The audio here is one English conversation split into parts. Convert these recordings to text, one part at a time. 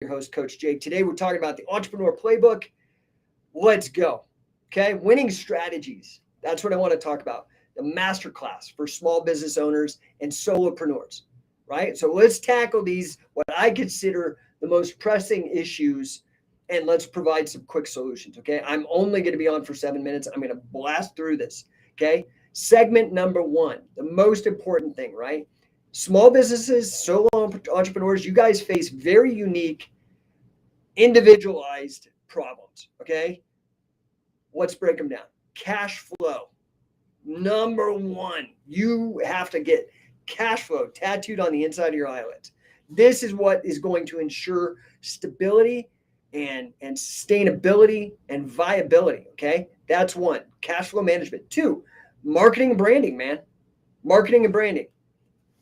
your host, Coach Jake. Today, we're talking about the Entrepreneur Playbook. Let's go. Okay. Winning strategies. That's what I want to talk about. The masterclass for small business owners and solopreneurs, right? So let's tackle these, what I consider the most pressing issues, and let's provide some quick solutions. Okay. I'm only going to be on for 7 minutes. I'm going to blast through this. Okay. Segment number one, the most important thing, right? Small businesses, solo entrepreneurs, you guys face very unique, individualized problems. Okay. Let's break them down. Cash flow. Number one, you have to get cash flow tattooed on the inside of your eyelids. This is what is going to ensure stability and sustainability and viability. Okay. That's one. Cash flow management. Two, marketing and branding, man. Marketing and branding.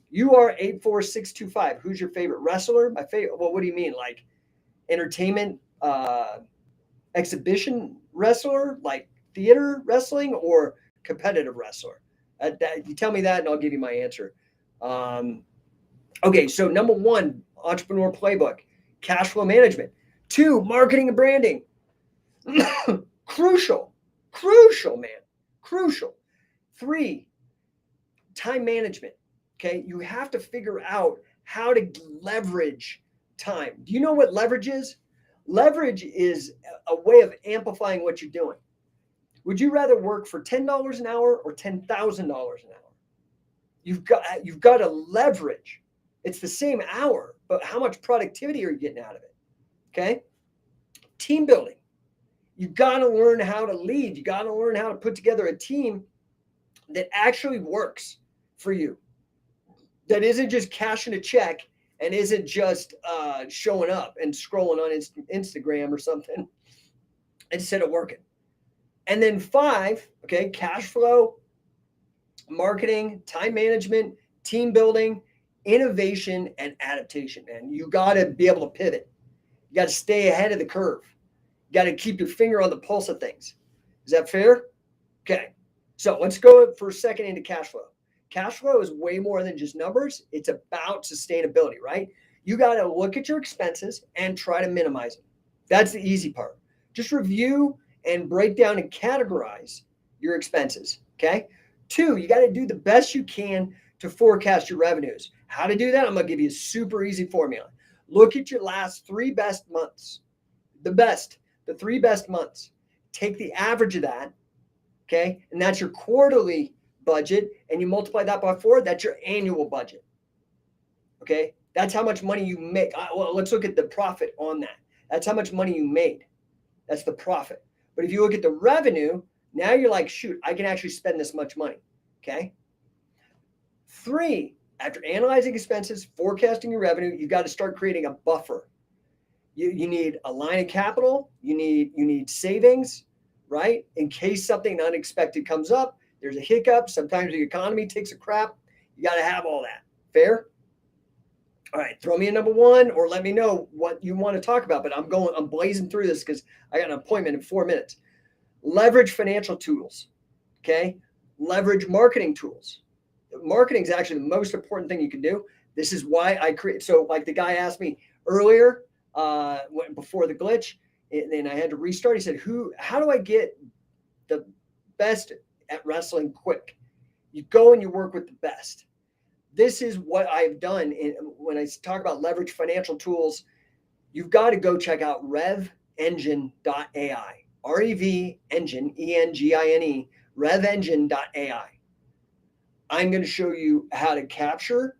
You are 84625. Who's your favorite wrestler? My favorite. Well, what do you mean? Like entertainment, exhibition wrestler, like theater wrestling, or competitive wrestler? You tell me that and I'll give you my answer. Okay, so number one, Entrepreneur Playbook, cash flow management. Two, marketing and branding. Crucial, man, crucial. Three, time management. Okay, you have to figure out how to leverage time. Do you know what leverage is? Leverage is a way of amplifying what you're doing. Would you rather work for $10 an hour or $10,000 an hour? You've got to leverage. It's the same hour, but how much productivity are you getting out of it? Okay? Team building. You got to learn how to lead. You got to learn how to put together a team that actually works for you. That isn't just cashing a check and isn't just showing up and scrolling on Instagram or something instead of working. And then five, okay, cash flow, marketing, time management, team building, innovation, and adaptation, man. You got to be able to pivot. You got to stay ahead of the curve. You got to keep your finger on the pulse of things. Is that fair? Okay. So let's go for a second into cash flow. Cash flow is way more than just numbers. It's about sustainability, right? You got to look at your expenses and try to minimize them. That's the easy part. Just review and break down and categorize your expenses. Okay. Two, you got to do the best you can to forecast your revenues. How to do that? I'm going to give you a super easy formula. Look at your last 3 best months, the 3 best months. Take the average of that. Okay. And that's your quarterly budget. And you multiply that by 4. That's your annual budget. Okay. That's how much money you make. Well, let's look at the profit on that. That's how much money you made. That's the profit. But if you look at the revenue, now you're like, shoot, I can actually spend this much money. Okay. 3, after analyzing expenses, forecasting your revenue, you got to start creating a buffer. You need a line of capital. You need savings, right? In case something unexpected comes up, there's a hiccup. Sometimes the economy takes a crap. You got to have all that. Fair? All right, throw me a number one or let me know what you want to talk about. But I'm blazing through this because I got an appointment in 4 minutes. Leverage financial tools. Okay. Leverage marketing tools. Marketing is actually the most important thing you can do. This is why I create. So like the guy asked me earlier, before the glitch, and I had to restart. He said, how do I get the best at wrestling quick? You go and you work with the best. This is what I've done. When I talk about leverage financial tools, you've got to go check out revengine.ai, REV engine, ENGINE, revengine.ai. I'm going to show you how to capture,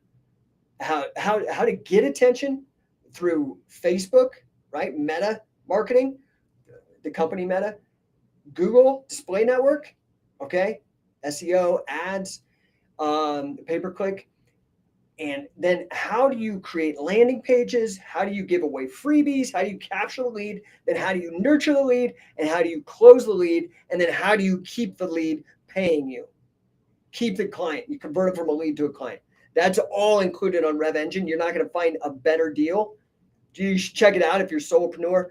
how to get attention through Facebook, right? Meta marketing, the company Meta, Google Display Network, okay? SEO, ads, pay-per-click. And then how do you create landing pages? How do you give away freebies? How do you capture the lead? Then how do you nurture the lead? And how do you close the lead? And then how do you keep the lead paying you? Keep the client. You convert them from a lead to a client. That's all included on Rev Engine. You're not going to find a better deal. You should check it out if you're a solopreneur.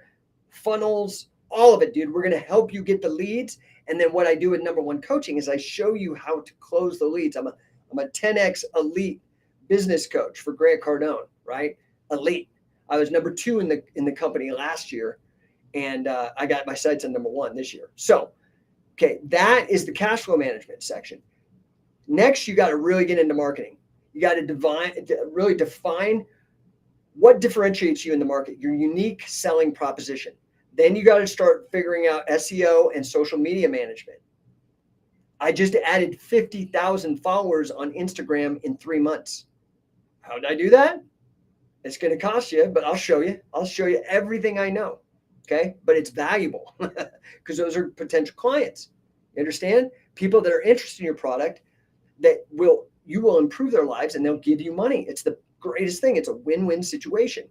Funnels, all of it, dude. We're going to help you get the leads. And then what I do with No1 Coaching is I show you how to close the leads. I'm a 10x elite business coach for Grant Cardone, right? Elite. I was number 2 in the company last year, and I got my sights on number 1 this year. So, okay, that is the cash flow management section. Next, you got to really get into marketing. You got to really define what differentiates you in the market, your unique selling proposition. Then you got to start figuring out SEO and social media management. I just added 50,000 followers on Instagram in 3 months. How did I do that? It's going to cost you, but I'll show you. I'll show you everything I know. Okay. But it's valuable because those are potential clients. You understand? People that are interested in your product that you will improve their lives and they'll give you money. It's the greatest thing. It's a win-win situation.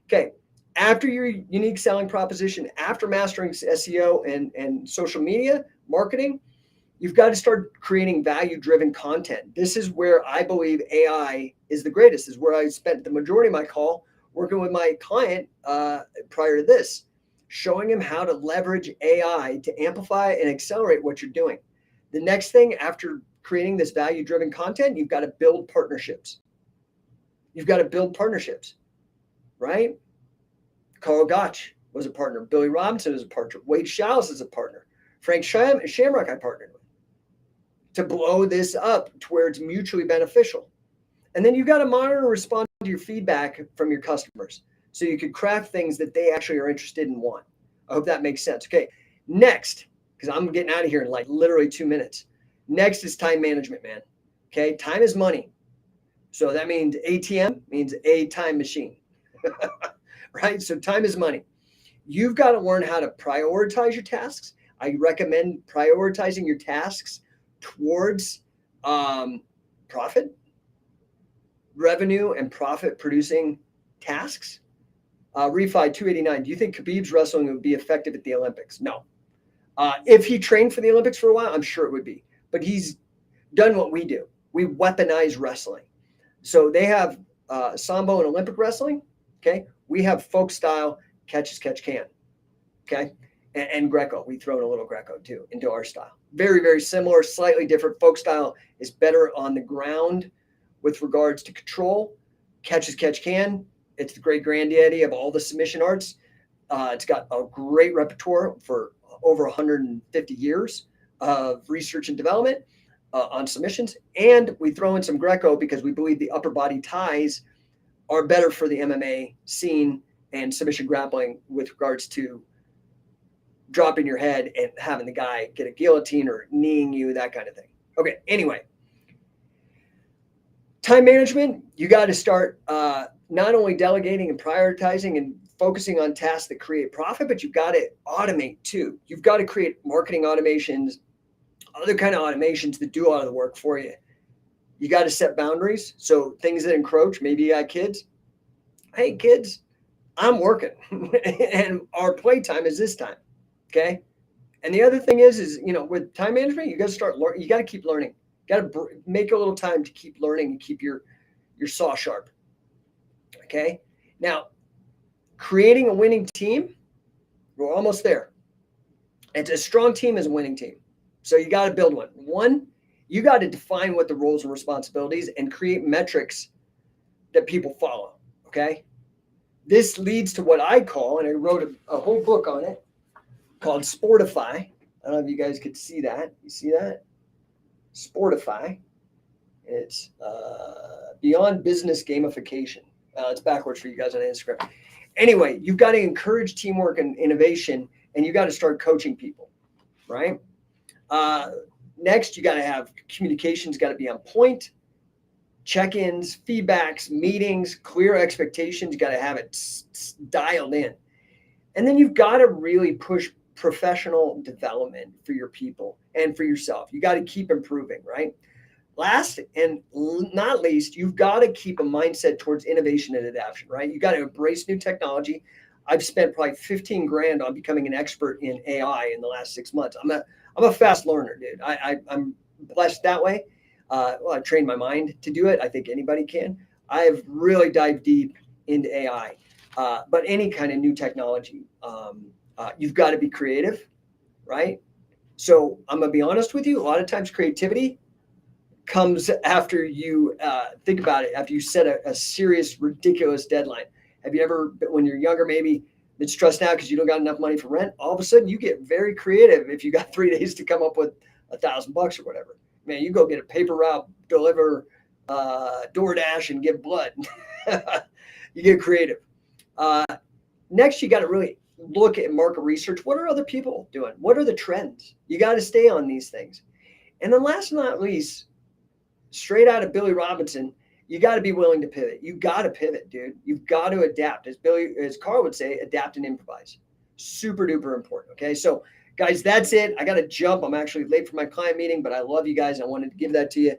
Okay. After your unique selling proposition, after mastering SEO and social media marketing, you've got to start creating value-driven content. This is where I believe AI is the greatest. This is where I spent the majority of my call working with my client prior to this, showing him how to leverage AI to amplify and accelerate what you're doing. The next thing after creating this value-driven content, you've got to build partnerships. You've got to build partnerships, right? Carl Gotch was a partner. Billy Robinson was a partner. Wade Shallis is a partner. Frank Shamrock I partnered with to blow this up to where it's mutually beneficial. And then you've got to monitor and respond to your feedback from your customers so you could craft things that they actually are interested in and want. I hope that makes sense. Okay, next, because I'm getting out of here in like literally 2 minutes. Next is time management, man. Okay, time is money. So that means ATM means a time machine, right? So time is money. You've got to learn how to prioritize your tasks. I recommend prioritizing your tasks towards profit, revenue, and profit producing tasks. Refi 289, do you think Khabib's wrestling would be effective at the Olympics? No. If he trained for the Olympics for a while, I'm sure it would be. But he's done what we do. We weaponize wrestling. So they have Sambo and Olympic wrestling. Okay. We have folk style catch as catch can. Okay. And Greco. We throw in a little Greco too into our style. Very, very similar, slightly different. Folk style is better on the ground with regards to control. Catch as catch can. It's the great granddaddy of all the submission arts. It's got a great repertoire for over 150 years of research and development on submissions. And we throw in some Greco because we believe the upper body ties are better for the MMA scene and submission grappling with regards to dropping your head and having the guy get a guillotine or kneeing you, that kind of thing. Okay, anyway. Time management, you got to start not only delegating and prioritizing and focusing on tasks that create profit, but you've got to automate too. You've got to create marketing automations, other kind of automations that do a lot of the work for you. You got to set boundaries. So things that encroach, maybe you got kids. Hey, kids, I'm working and our playtime is this time. Okay. And the other thing is, with time management, you got to start learning. You got to keep learning. You got to make a little time to keep learning and keep your saw sharp. Okay. Now, creating a winning team, we're almost there. It's a strong team is a winning team. So you got to build one. One, you got to define what the roles and responsibilities and create metrics that people follow. Okay. This leads to what I call, and I wrote a whole book on it called Sportify. I don't know if you guys could see that. You see that? Sportify. It's beyond business gamification. It's backwards for you guys on Instagram. Anyway, you've got to encourage teamwork and innovation, and you got to start coaching people, right? Next, you got to have communications, got to be on point, check-ins, feedbacks, meetings, clear expectations. You got to have it dialed in. And then you've got to really push professional development for your people and for yourself. You got to keep improving, right? Last and not least, you've got to keep a mindset towards innovation and adaptation, right? You got to embrace new technology. I've spent probably 15 grand on becoming an expert in AI in the last 6 months. I'm a fast learner, dude. I'm blessed that way. I trained my mind to do it. I think anybody can. I've really dived deep into AI, but any kind of new technology, you've got to be creative, right? So I'm going to be honest with you. A lot of times creativity comes after you think about it, after you set a serious, ridiculous deadline. Have you ever, when you're younger, maybe been stressed out because you don't got enough money for rent? All of a sudden, you get very creative if you got 3 days to come up with $1,000 or whatever. Man, you go get a paper route, deliver DoorDash, and give blood. You get creative. Next, you got to really look at market research. What are other people doing? What are the trends? You got to stay on these things. And then last but not least, straight out of Billy Robinson, you got to be willing to pivot. You got to pivot, dude. You've got to adapt. As Carl would say, adapt and improvise. Super duper important. Okay. So guys, that's it. I got to jump. I'm actually late for my client meeting, but I love you guys. I wanted to give that to you.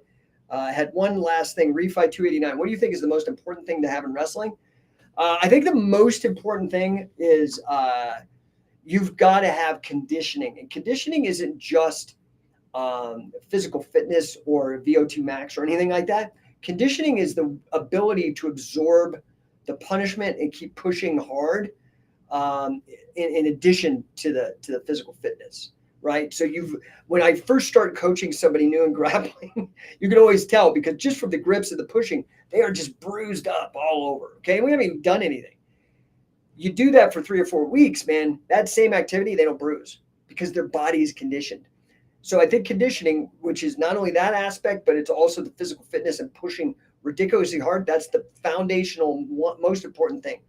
I had one last thing, Refi 289. What do you think is the most important thing to have in wrestling? I think the most important thing is you've got to have conditioning. And conditioning isn't just physical fitness or VO2 max or anything like that. Conditioning is the ability to absorb the punishment and keep pushing hard in addition to the physical fitness, right? So when I first started coaching somebody new in grappling, you can always tell because just from the grips of the pushing, they are just bruised up all over, okay? We haven't even done anything. You do that for 3 or 4 weeks, man, that same activity, they don't bruise because their body is conditioned. So I think conditioning, which is not only that aspect, but it's also the physical fitness and pushing ridiculously hard. That's the foundational, most important thing.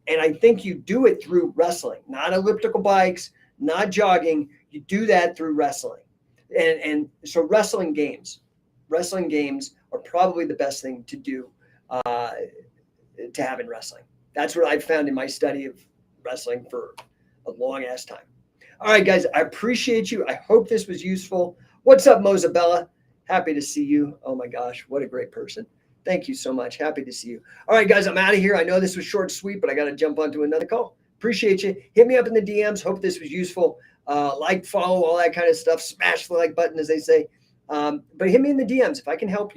And I think you do it through wrestling, not elliptical bikes, not jogging. You do that through wrestling. And so wrestling games are probably the best thing to do to have in wrestling. That's what I've found in my study of wrestling for a long ass time. All right, guys, I appreciate you. I hope this was useful. What's up, Mozabella? Happy to see you. Oh my gosh, what a great person. Thank you so much. Happy to see you. All right, guys, I'm out of here. I know this was short and sweet, but I got to jump onto another call. Appreciate you. Hit me up in the DMs. Hope this was useful. Like, follow, all that kind of stuff. Smash the like button, as they say. But hit me in the DMs if I can help you.